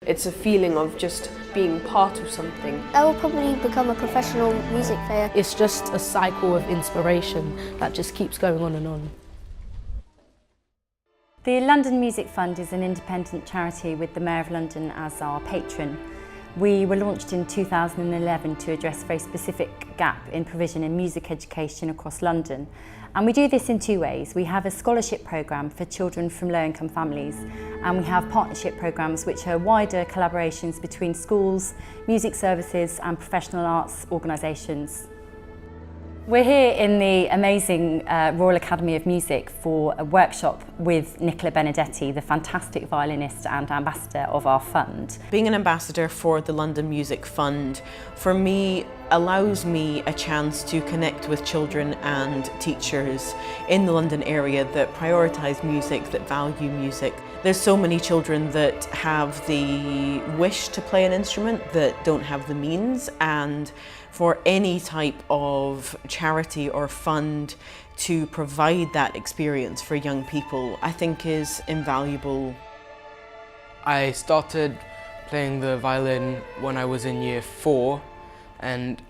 It's a feeling of just being part of something. I will probably become a professional music player. It's just a cycle of inspiration that just keeps going on and on. The London Music Fund is an independent charity with the Mayor of London as our patron. We were launched in 2011 to address a very specific gap in provision in music education across London. And we do this in two ways. We have a scholarship programme for children from low-income families, and we have partnership programmes which are wider collaborations between schools, music services and professional arts organisations. We're here in the amazing Royal Academy of Music for a workshop with Nicola Benedetti, the fantastic violinist and ambassador of our fund. Being an ambassador for the London Music Fund, for me, allows me a chance to connect with children and teachers in the London area that prioritise music, that value music. There's so many children that have the wish to play an instrument that don't have the means, and for any type of charity or fund to provide that experience for young people, I think is invaluable. I started playing the violin when I was in year 4, and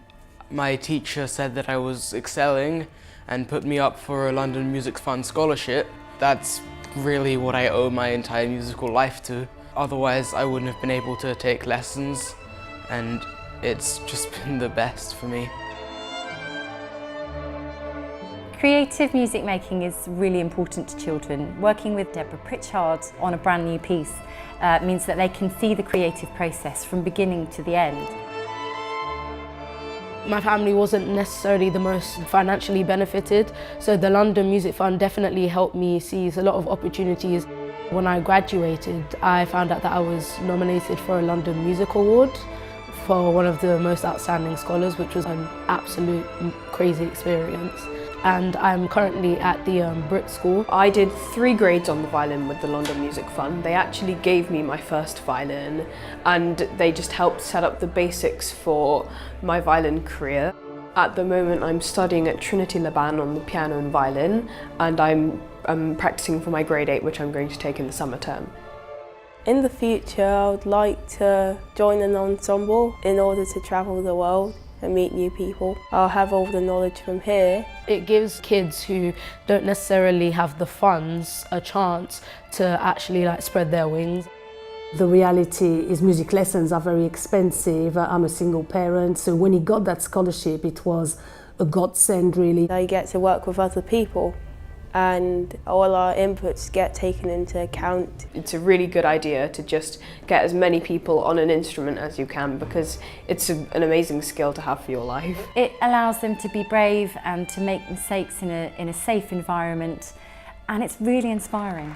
my teacher said that I was excelling and put me up for a London Music Fund scholarship. That's really what I owe my entire musical life to. Otherwise, I wouldn't have been able to take lessons, and it's just been the best for me. Creative music making is really important to children. Working with Deborah Pritchard on a brand new piece means that they can see the creative process from beginning to the end. My family wasn't necessarily the most financially benefited, so the London Music Fund definitely helped me seize a lot of opportunities. When I graduated, I found out that I was nominated for a London Music Award for one of the most outstanding scholars, which was an absolute crazy experience. And I'm currently at the Brit School. I did 3 grades on the violin with the London Music Fund. They actually gave me my first violin, and they just helped set up the basics for my violin career. At the moment I'm studying at Trinity Laban on the piano and violin, and I'm practicing for my grade 8, which I'm going to take in the summer term. In the future, I would like to join an ensemble in order to travel the world and meet new people. I'll have all the knowledge from here. It gives kids who don't necessarily have the funds a chance to actually spread their wings. The reality is music lessons are very expensive. I'm a single parent, so when he got that scholarship, it was a godsend really. I get to work with other people, and all our inputs get taken into account. It's a really good idea to just get as many people on an instrument as you can, because it's an amazing skill to have for your life. It allows them to be brave and to make mistakes in a safe environment, and it's really inspiring.